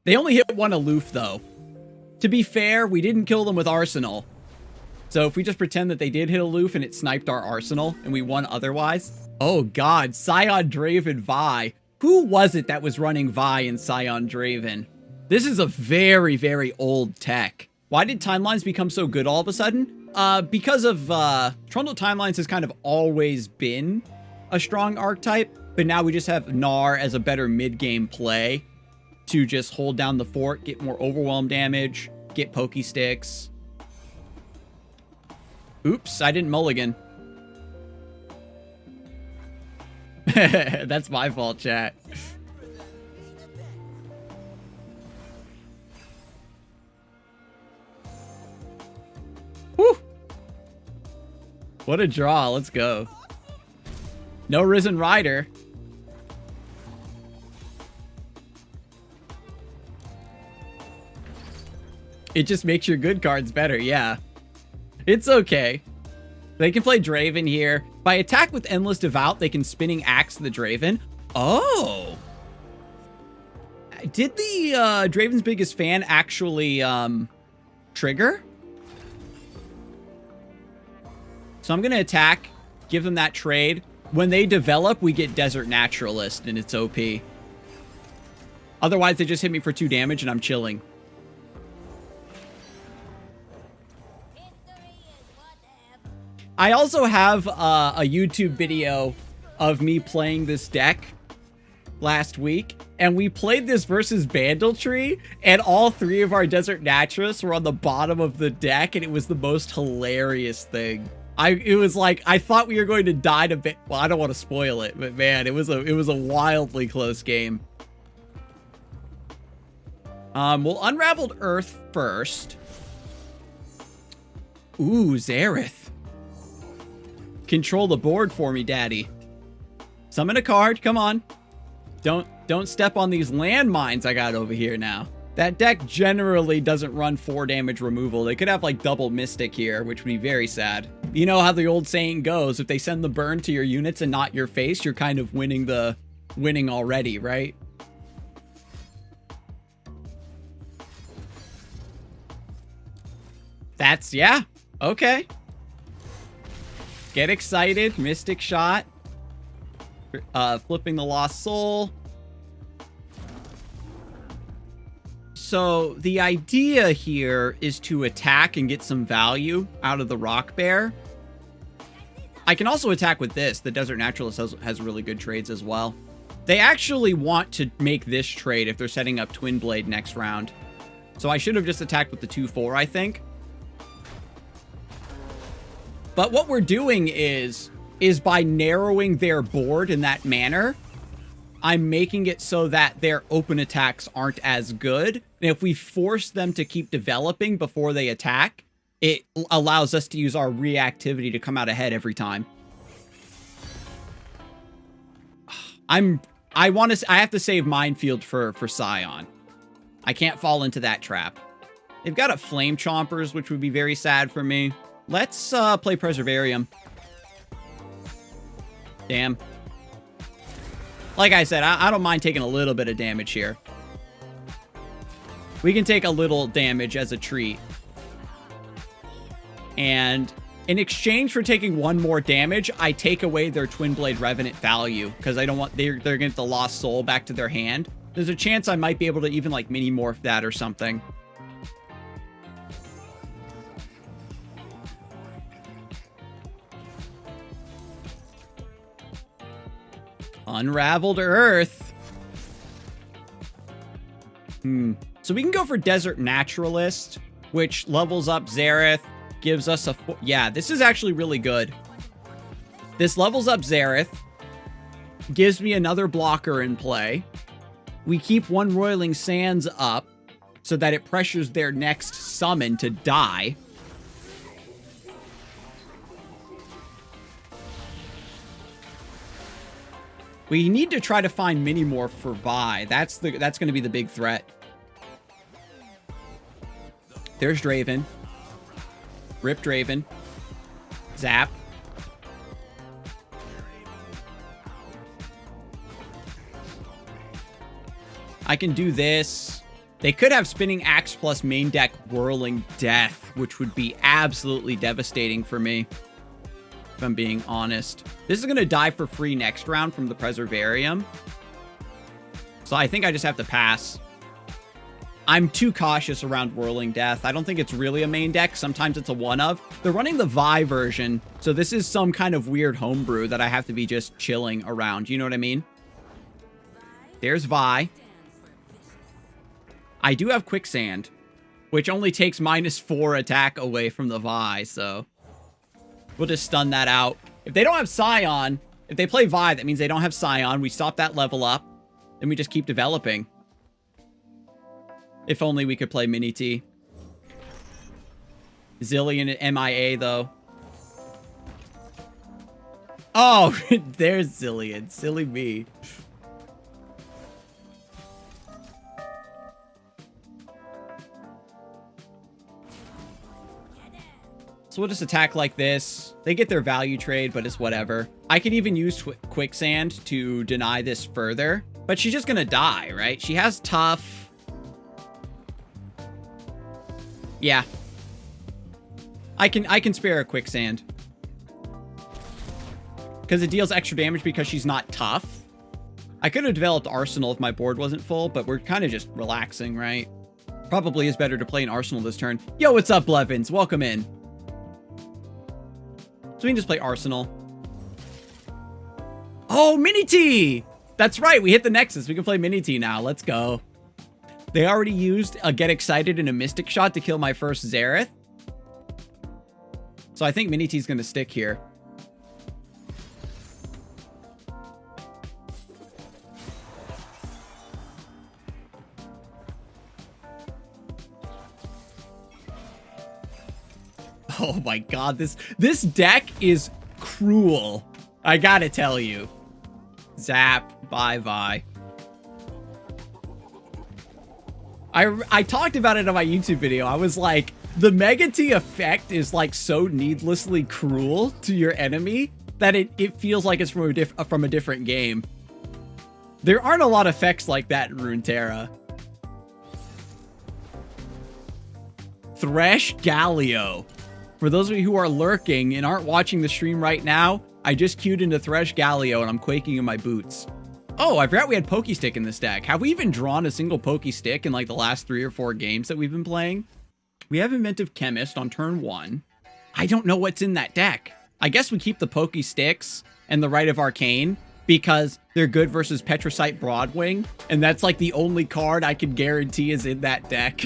They only hit one aloof, though. To be fair, we didn't kill them with Arsenal. So if we just pretend that they did hit aloof and it sniped our Arsenal and we won otherwise. Oh god, Scion Draven Vi. Who was it that was running Vi in Scion Draven? This is a very, very old tech. Why did Timelines become so good all of a sudden? Because of Trundle Timelines has kind of always been a strong archetype, but now we just have Gnar as a better mid-game play to just hold down the fort, get more overwhelm damage, get pokey sticks. Oops, I didn't mulligan. That's my fault, chat. Woo! What a draw. Let's go. No Risen Rider. It just makes your good cards better, yeah. It's okay. They can play Draven here. By attack with Endless Devout, they can Spinning Axe the Draven. Oh! Did the Draven's Biggest Fan actually trigger? So I'm going to attack, give them that trade. When they develop, we get Desert Naturalist, and it's OP. Otherwise, they just hit me for 2 damage, and I'm chilling. I also have a YouTube video of me playing this deck last week, and we played this versus Bandletree, and all 3 of our Desert Naturalists were on the bottom of the deck, and it was the most hilarious thing. It was like, I thought we were going to die to well, I don't want to spoil it, but man, it was a wildly close game. We'll Unraveled Earth first. Ooh, XERATH. Control the board for me, daddy. Summon a card, come on. Don't step on these landmines I got over here now. That deck generally doesn't run 4 damage removal. They could have like double Mystic here, which would be very sad. You know how the old saying goes, if they send the burn to your units and not your face, you're kind of winning already, right? That's, yeah, okay. Get excited, Mystic Shot. Flipping the Lost Soul. So the idea here is to attack and get some value out of the Rock Bear. I can also attack with this. The Desert Naturalist has really good trades as well. They actually want to make this trade if they're setting up Twin Blade next round. So I should have just attacked with the 2/4, I think. But what we're doing is by narrowing their board in that manner, I'm making it so that their open attacks aren't as good. And if we force them to keep developing before they attack, it allows us to use our reactivity to come out ahead every time. I have to save Minefield for Scion. I can't fall into that trap. They've got a Flame Chompers, which would be very sad for me. Let's play Preservarium. Damn. Like I said, I don't mind taking a little bit of damage here. We can take a little damage as a treat. And in exchange for taking 1 more damage, I take away their Twin Blade Revenant value, because I don't want they're gonna get the Lost Soul back to their hand. There's a chance I might be able to even like mini morph that or something. Unraveled Earth. So we can go for Desert Naturalist, which levels up XERATH, gives us a... Yeah, this is actually really good. This levels up XERATH, gives me another blocker in play. We keep 1 Roiling Sands up so that it pressures their next summon to die. We need to try to find Minimorph for Vi. That's going to be the big threat. There's Draven. Rip Draven. Zap. I can do this. They could have Spinning Axe plus main deck Whirling Death, which would be absolutely devastating for me, if I'm being honest. This is going to die for free next round from the Preservarium. So I think I just have to pass. I'm too cautious around Whirling Death. I don't think it's really a main deck. Sometimes it's a one-of. They're running the Vi version, so this is some kind of weird homebrew that I have to be just chilling around. You know what I mean? There's Vi. I do have Quicksand, which only takes -4 attack away from the Vi, so we'll just stun that out. If they don't have Scion, if they play Vi, that means they don't have Scion. We stop that level up, then we just keep developing. If only we could play Mini T. ZILEAN at MIA, though. Oh, there's ZILEAN. Silly me. So we'll just attack like this. They get their value trade, but it's whatever. I could even use Quicksand to deny this further, but she's just gonna die, right? She has Tough. Yeah. I can spare a Quicksand. Because it deals extra damage because she's not tough. I could have developed Arsenal if my board wasn't full, but we're kind of just relaxing, right? Probably is better to play an Arsenal this turn. Yo, what's up, Blevins? Welcome in. So we can just play Arsenal. Oh, Mini T! That's right, we hit the Nexus. We can play Mini T now. Let's go. They already used a Get Excited and a Mystic Shot to kill my first XERATH. So I think Mini T's gonna stick here. Oh my god, this deck is cruel. I gotta tell you. Zap, bye Vi. I talked about it on my YouTube video. I was like, the Mega T effect is like so needlessly cruel to your enemy that it feels like it's from a different game. There aren't a lot of effects like that in Runeterra. Thresh Galio. For those of you who are lurking and aren't watching the stream right now, I just queued into Thresh Galio and I'm quaking in my boots. Oh, I forgot we had Pokestick in this deck. Have we even drawn a single Pokestick in like the last 3 or 4 games that we've been playing? We have Inventive Chemist on turn 1. I don't know what's in that deck. I guess we keep the Pokesticks and the Rite of Arcane because they're good versus Petrocite Broadwing. And that's like the only card I can guarantee is in that deck.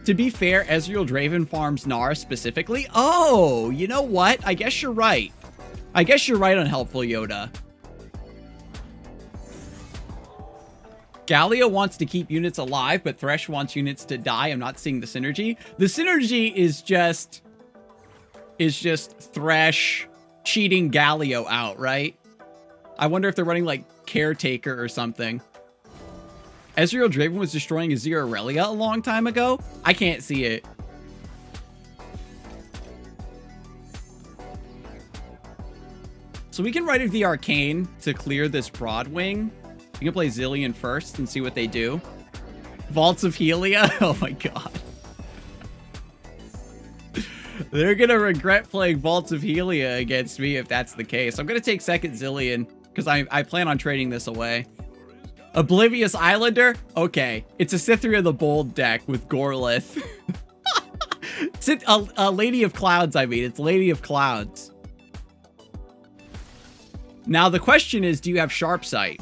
To be fair, Ezreal Draven farms Gnar specifically. Oh, you know what? I guess you're right. I guess you're right on Helpful Yoda. Galio wants to keep units alive, but Thresh wants units to die. I'm not seeing the synergy. The synergy is just Thresh cheating Galio out, right? I wonder if they're running like Caretaker or something. Ezreal Draven was destroying Azir Aurelia a long time ago? I can't see it. So we can Rite of the Arcane to clear this Broadwing. We can play ZILEAN first and see what they do. Vaults of Helia? Oh my god. They're gonna regret playing Vaults of Helia against me if that's the case. I'm gonna take second ZILEAN because I plan on trading this away. Oblivious Islander? Okay. It's a Cytheria the Bold deck with Gorlith. A Lady of Clouds, I mean. It's Lady of Clouds. Now, the question is, do you have Sharp Sight?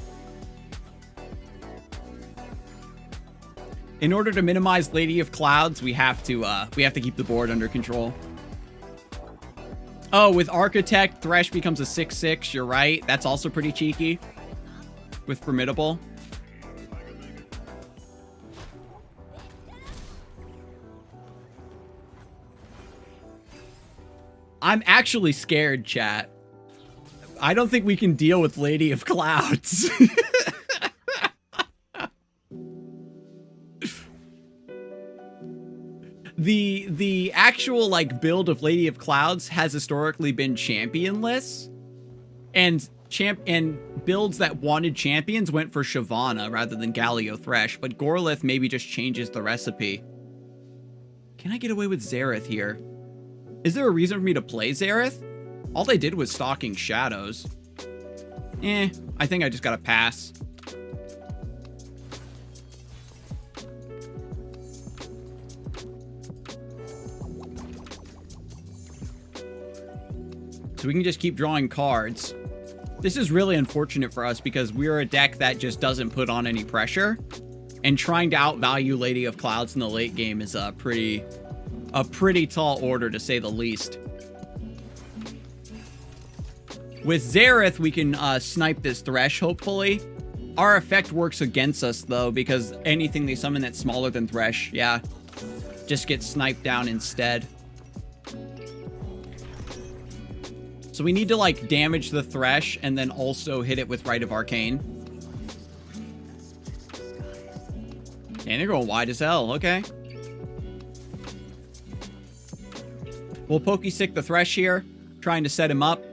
In order to minimize Lady of Clouds, we have to keep the board under control. Oh, with Architect, Thresh becomes a 6/6. You're right. That's also pretty cheeky. With Formidable. I'm actually scared, chat. I don't think we can deal with Lady of Clouds. The actual like build of Lady of Clouds has historically been championless. And builds that wanted champions went for Shyvana rather than Galio Thresh, but Gorlith maybe just changes the recipe. Can I get away with XERATH here? Is there a reason for me to play XERATH? All they did was Stalking Shadows. I think I just gotta pass. So we can just keep drawing cards. This is really unfortunate for us because we're a deck that just doesn't put on any pressure. And trying to outvalue Lady of Clouds in the late game is a pretty tall order, to say the least. With XERATH, we can snipe this Thresh, hopefully. Our effect works against us, though, because anything they summon that's smaller than Thresh, yeah, just gets sniped down instead. So we need to, like, damage the Thresh and then also hit it with Rite of Arcane. And they're going wide as hell. Okay. We'll Pokestick the Thresh here, trying to set him up.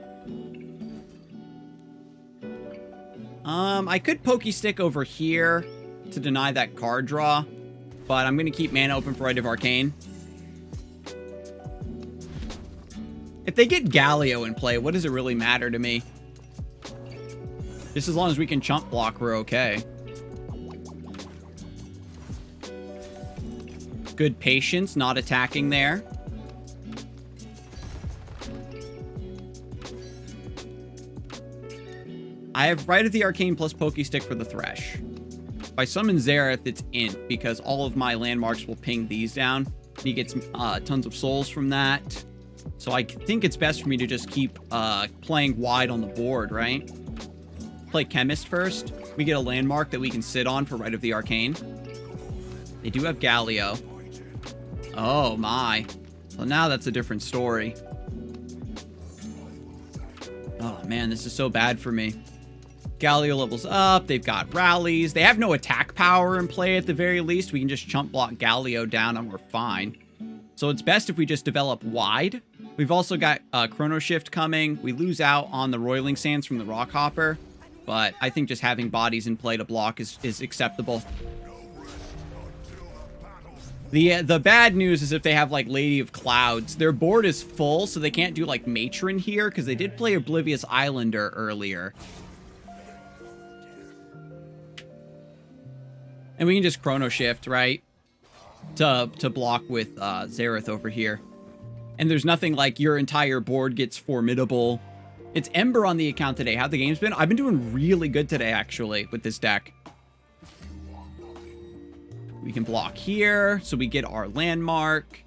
I could Pokestick over here to deny that card draw, but I'm going to keep mana open for Rite of Arcane. If they get Galio in play, what does it really matter to me? Just as long as we can chump block, we're okay. Good patience, not attacking there. I have Rite of the Arcane plus Pokestick for the Thresh. If I summon XERATH, it's int, because all of my landmarks will ping these down. He gets tons of souls from that. So I think it's best for me to just keep playing wide on the board, right? Play Chemist first. We get a landmark that we can sit on for Rite of the Arcane. They do have Galio. Oh my. So now that's a different story. Oh man, this is so bad for me. Galio levels up. They've got rallies. They have no attack power in play at the very least. We can just chump block Galio down and we're fine. So it's best if we just develop wide. We've also got Chrono Shift coming. We lose out on the Roiling Sands from the Rockhopper, but I think just having bodies in play to block is acceptable. The bad news is if they have, like, Lady of Clouds, their board is full, so they can't do, like, Matron here, because they did play Oblivious Islander earlier. And we can just Chrono Shift, right? To block with XERATH over here. And there's nothing like your entire board gets formidable. It's Ember on the account today. How'd the game's been? I've been doing really good today, actually, with this deck. We can block here, so we get our landmark.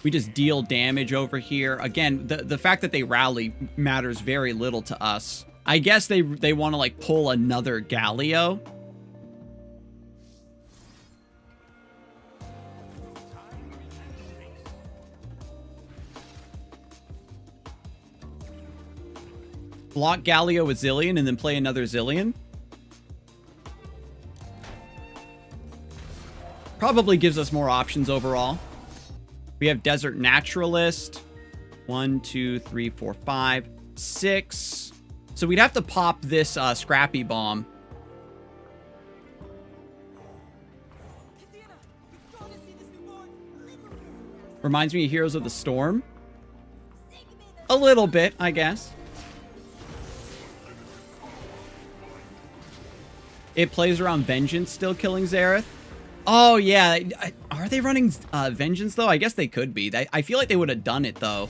We just deal damage over here. Again, the fact that they rally matters very little to us. I guess they want to, like, pull another Galio. Block Galio with ZILEAN and then play another ZILEAN. Probably gives us more options overall. We have Desert Naturalist. 1, 2, 3, 4, 5, 6. So we'd have to pop this Scrappy Bomb. Reminds me of Heroes of the Storm. A little bit, I guess. It plays around Vengeance still killing XERATH. Oh, yeah. Are they running Vengeance, though? I guess they could be. I feel like they would have done it, though.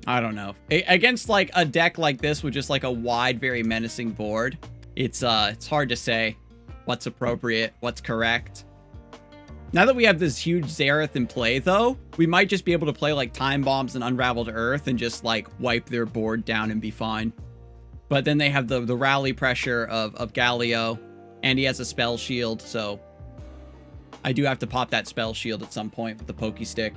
I don't know. Against, like, a deck like this with just, like, a wide, very menacing board, it's hard to say what's appropriate, what's correct. Now that we have this huge XERATH in play, though, we might just be able to play, like, Time Bombs and Unraveled Earth and just, like, wipe their board down and be fine. But then they have the rally pressure of Galio, and he has a spell shield, so I do have to pop that spell shield at some point with the Pokestick.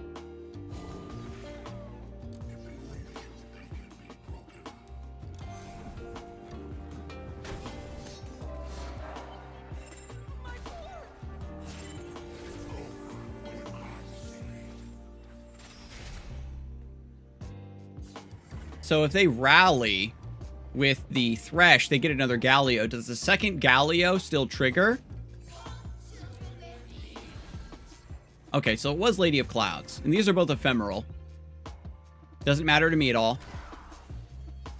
So if they rally with the Thresh, they get another Galio. Does the second Galio still trigger? Okay, so it was Lady of Clouds. And these are both ephemeral. Doesn't matter to me at all.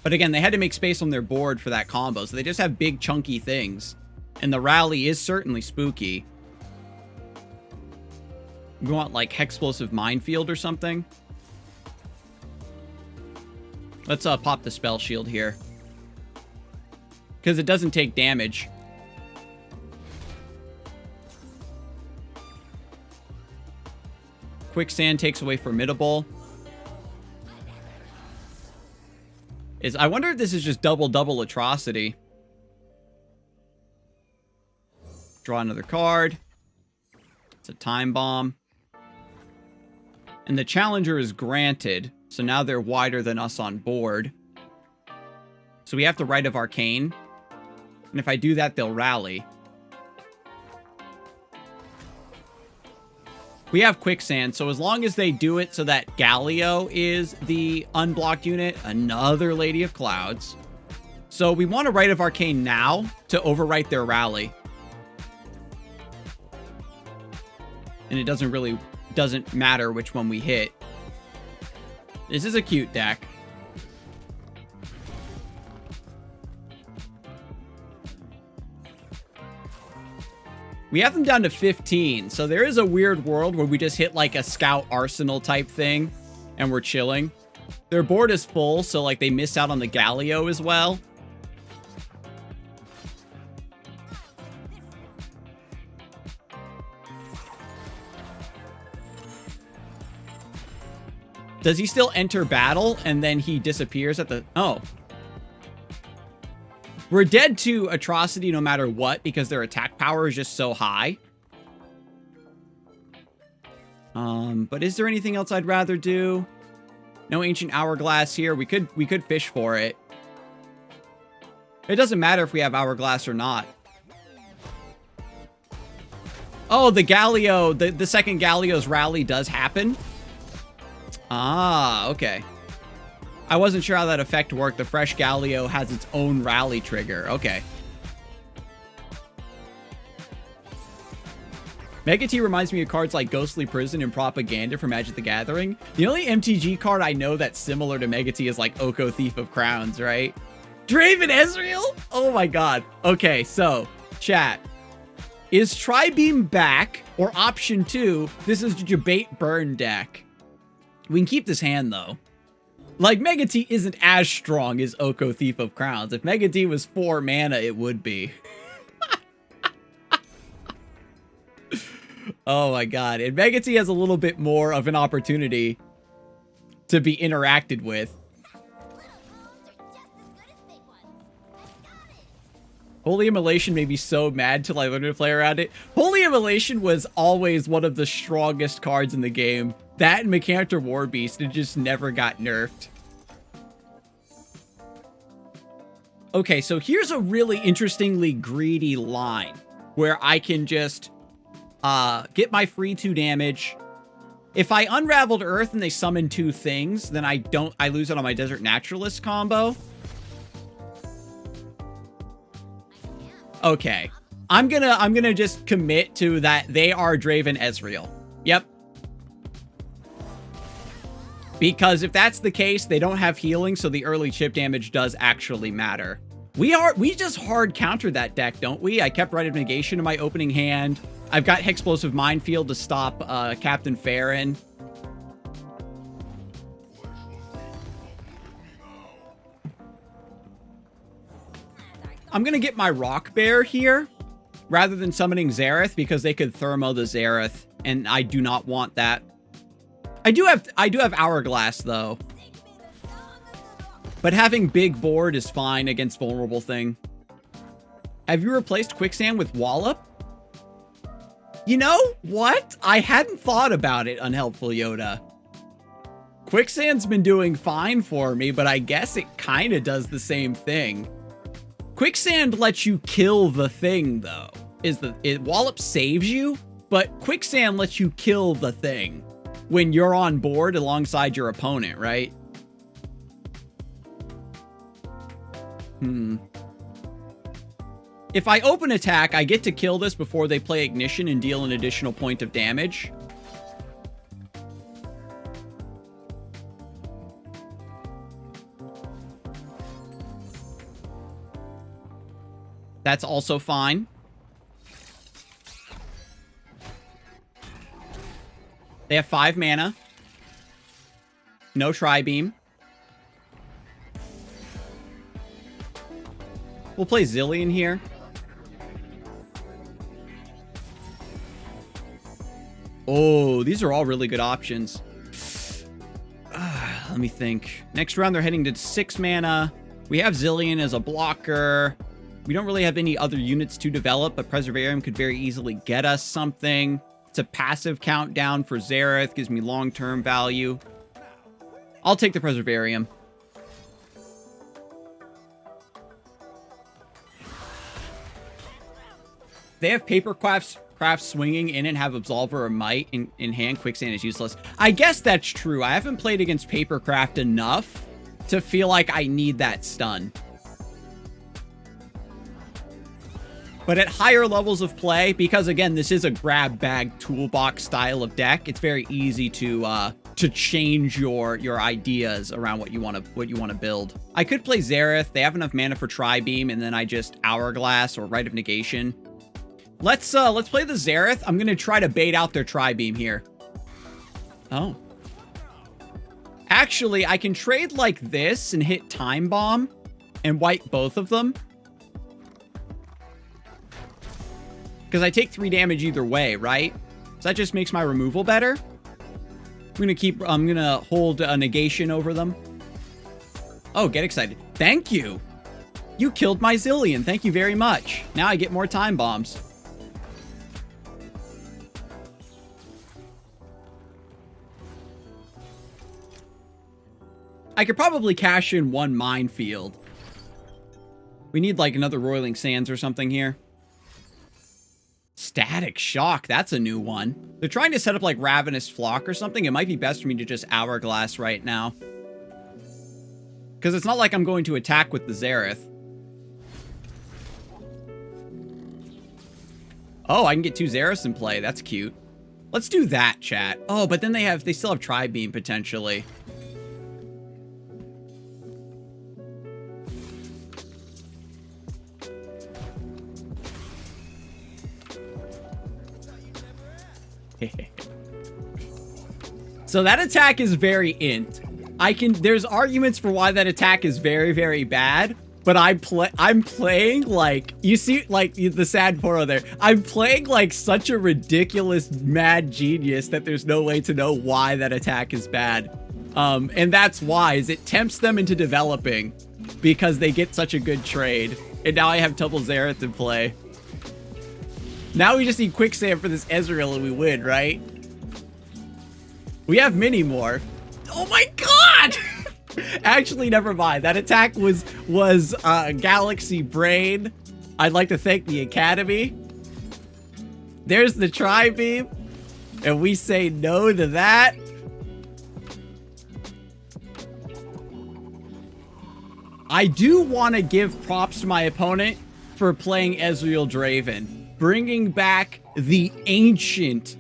But again, they had to make space on their board for that combo. So they just have big, chunky things. And the rally is certainly spooky. We want, like, Hexplosive Minefield or something. Let's pop the Spell Shield here. Because it doesn't take damage. Quicksand takes away Formidable. I wonder if this is just double Atrocity. Draw another card. It's a Time Bomb. And the Challenger is granted. So now they're wider than us on board. So we have the Rite of Arcane. And if I do that, they'll rally. We have Quicksand, so as long as they do it so that Galio is the unblocked unit, another Lady of Clouds. So we want a Rite of Arcane now to overwrite their rally. And it doesn't matter which one we hit. This is a cute deck. We have them down to 15, so there is a weird world where we just hit like a Scout Arsenal type thing, and we're chilling. Their board is full, so like they miss out on the Galio as well. Does he still enter battle, and then he disappears at the... Oh. We're dead to Atrocity no matter what, because their attack power is just so high. But is there anything else I'd rather do? No Ancient Hourglass here. We could fish for it. It doesn't matter if we have Hourglass or not. Oh, the Galio, the second Galio's rally does happen. Ah, okay. I wasn't sure how that effect worked. The fresh Galio has its own rally trigger. Okay. Mega T reminds me of cards like Ghostly Prison and Propaganda from Magic the Gathering. The only MTG card I know that's similar to Mega T is like Oko Thief of Crowns, right? Draven Ezreal? Oh my god. Okay, so, chat. Is Tri-Beam back? Or option 2, this is the Jabate Burn deck. We can keep this hand, though. Like, Mega T isn't as strong as Oko Thief of Crowns. If Mega T was 4 mana, it would be. Oh my god. And Mega T has a little bit more of an opportunity to be interacted with. Holy Immolation made me so mad till I learned to play around it. Holy Immolation was always one of the strongest cards in the game. That and Mechantor Warbeast, it just never got nerfed. Okay, so here's a really interestingly greedy line where I can just get my free 2 damage. If I Unraveled Earth and they summon 2 things, then I lose it on my Desert Naturalist combo. Okay. I'm gonna just commit to that they are Draven Ezreal. Yep. Because if that's the case, they don't have healing, so the early chip damage does actually matter. We just hard countered that deck, don't we? I kept Rite of Negation in my opening hand. I've got Hexplosive Minefield to stop Captain Farron. I'm gonna get my Rock Bear here, rather than summoning XERATH, because they could Thermo the XERATH, and I do not want that. I do have Hourglass, though. But having big board is fine against Vulnerable Thing. Have you replaced Quicksand with Wallop? You know what? I hadn't thought about it, Unhelpful Yoda. Quicksand's been doing fine for me, but I guess it kind of does the same thing. Quicksand lets you kill the thing, though. Wallop saves you, but Quicksand lets you kill the thing when you're on board alongside your opponent, right? If I open attack, I get to kill this before they play ignition and deal an additional point of damage. That's also fine. They have 5 mana. No Tri-Beam. We'll play ZILEAN here. Oh, these are all really good options. Let me think. Next round, they're heading to 6 mana. We have ZILEAN as a blocker. We don't really have any other units to develop, but Preservarium could very easily get us something. It's a passive countdown for XERATH. Gives me long-term value. I'll take the Preservarium. They have Papercraft swinging in and have Absolver or Might in hand. Quicksand is useless. I guess that's true. I haven't played against Papercraft enough to feel like I need that stun. But at higher levels of play, because again, this is a grab bag toolbox style of deck, it's very easy to change your ideas around what you want to build. I could play XERATH. They have enough mana for Tri-Beam, and then I just Hourglass or Rite of Negation. Let's play the XERATH. I'm gonna try to bait out their Tri-Beam here. Oh. Actually, I can trade like this and hit Time Bomb and wipe both of them. Because I take 3 damage either way, right? So that just makes my removal better. I'm gonna hold a negation over them. Oh, get excited. Thank you. You killed my ZILEAN. Thank you very much. Now I get more time bombs. I could probably cash in 1 minefield. We need like another Roiling Sands or something here. Static Shock, that's a new one. They're trying to set up like Ravenous Flock or something. It might be best for me to just Hourglass right now. Because it's not like I'm going to attack with the XERATH. Oh, I can get 2 XERATHs in play. That's cute. Let's do that, chat. Oh, but then they still have Tri-Beam potentially. So that attack is very int. There's arguments for why that attack is very, very bad, but I'm playing like, you see, like the sad photo there. I'm playing like such a ridiculous mad genius that there's no way to know why that attack is bad. And that's why, is it tempts them into developing because they get such a good trade. And now I have double XERATH in play. Now we just need Quicksand for this Ezreal and we win, right? We have many more. Oh my god! Actually, never mind. That attack was Galaxy Brain. I'd like to thank the Academy. There's the Tri-Beam. And we say no to that. I do want to give props to my opponent for playing Ezreal Draven. Bringing back the ancient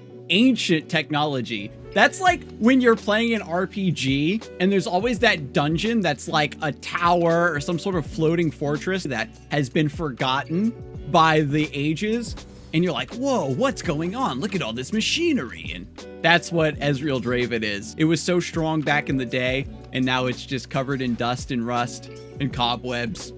technology. That's like when you're playing an RPG and there's always that dungeon that's like a tower or some sort of floating fortress that has been forgotten by the ages. And you're like, whoa, what's going on? Look at all this machinery. And that's what Ezreal Draven is. It was so strong back in the day, and now it's just covered in dust and rust and cobwebs.